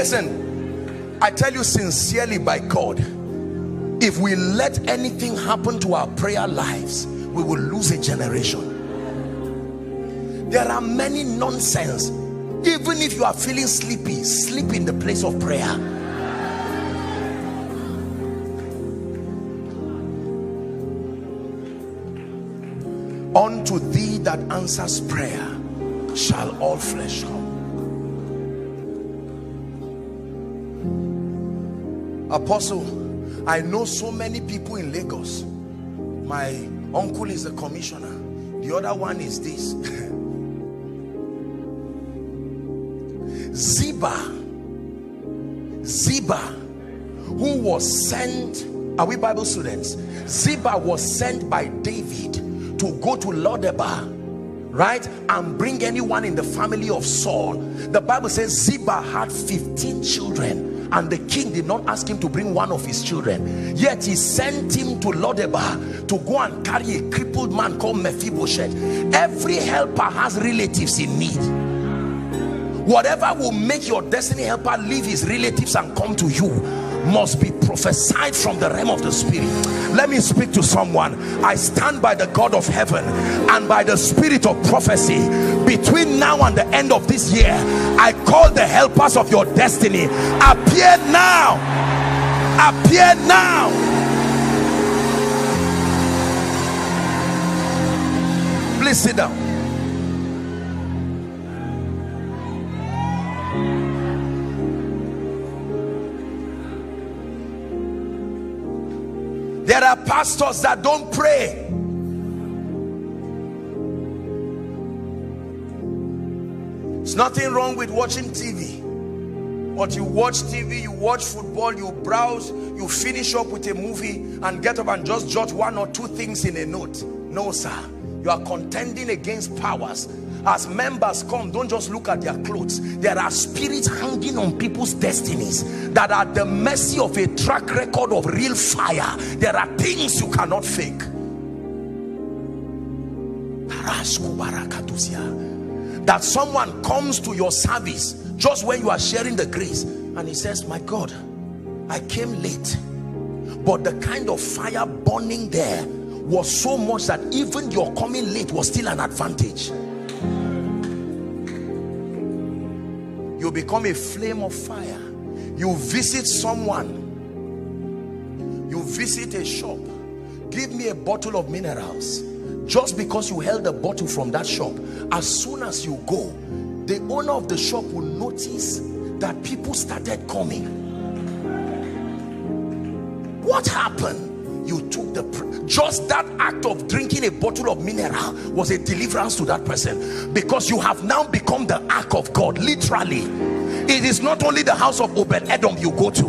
Listen, I tell you sincerely by God, if we let anything happen to our prayer lives, we will lose a generation. There are many nonsense. Even if you are feeling sleepy, sleep in the place of prayer. Unto thee that answers prayer shall all flesh come. Apostle, I know so many people in Lagos. My uncle is a commissioner. The other one is this. Ziba, who was sent, are we Bible students? Ziba was sent by David to go to Lodebar, right, and bring anyone in the family of Saul. The Bible says Ziba had 15 children, and the king did not ask him to bring one of his children, yet he sent him to Lodebar to go and carry a crippled man called Mephibosheth. Every helper has relatives in need. Whatever will make your destiny helper leave his relatives and come to you must be prophesied from the realm of the spirit. Let me speak to someone. I stand by the God of heaven and by the spirit of prophecy. Between now and the end of this year, I call the helpers of your destiny. Appear now. Appear now. Please sit down. There are pastors that don't pray. There's nothing wrong with watching TV, but you watch TV, you watch football, you browse, you finish up with a movie and get up and just jot one or two things in a note. No, sir. You are contending against powers. As members come, don't just look at their clothes. There are spirits hanging on people's destinies that are the mercy of a track record of real fire. There are things you cannot fake. That someone comes to your service just when you are sharing the grace and he says, my God, I came late, but the kind of fire burning there was so much that even your coming late was still an advantage. You become a flame of fire. You visit someone, you visit a shop, give me a bottle of minerals. Just because you held a bottle from that shop, as soon as you go, the owner of the shop will notice that people started coming. What happened? You took just that act of drinking a bottle of mineral was a deliverance to that person, because you have now become the ark of God. Literally, it is not only the house of Obed-Edom you go to,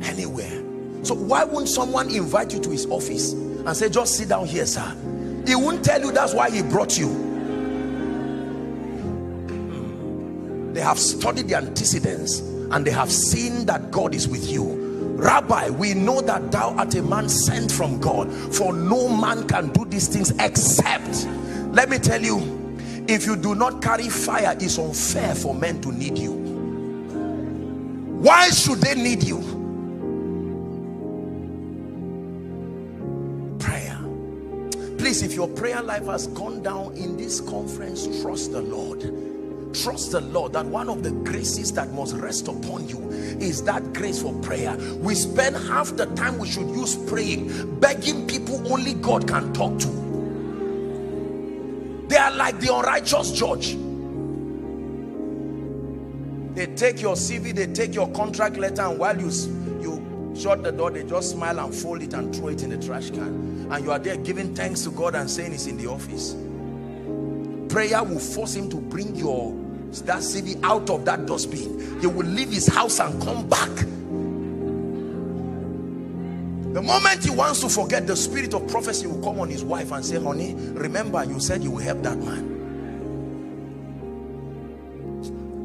anywhere. So why wouldn't someone invite you to his office and say, just sit down here, sir? He won't tell you that's why he brought you. They have studied the antecedents and they have seen that God is with you. Rabbi, we know that thou art a man sent from God, for no man can do these things except. Let me tell you, if you do not carry fire, it's unfair for men to need you. Why should they need you? Prayer. Please, if your prayer life has gone down in this conference, trust the Lord. Trust the Lord that one of the graces that must rest upon you is that grace for prayer. We spend half the time we should use praying, begging people only God can talk to. They are like the unrighteous judge. They take your CV, they take your contract letter, and while you shut the door, they just smile and fold it and throw it in the trash can. And you are there giving thanks to God and saying it's in the office. Prayer will force him to bring that CV out of that dustbin. He will leave his house and come back. The moment he wants to forget, the spirit of prophecy will come on his wife and say, honey, remember you said you will help that man.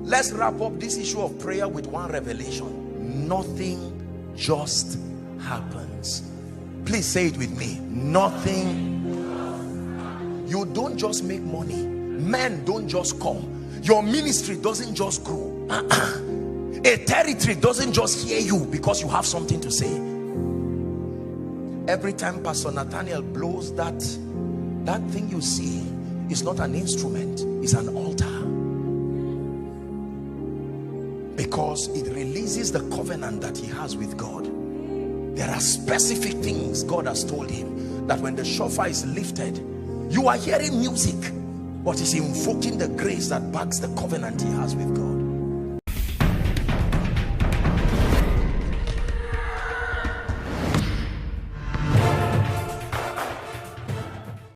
Let's wrap up this issue of prayer with one revelation. Nothing just happens. Please say it with me. Nothing. You don't just make money. Men don't just come. Your ministry doesn't just grow. A territory doesn't just hear you because you have something to say. Every time Pastor Nathaniel blows that thing you see is not an instrument, it's an altar. Because it releases the covenant that he has with God. There are specific things God has told him, that when the shofar is lifted, you are hearing music, but he's invoking the grace that backs the covenant he has with God.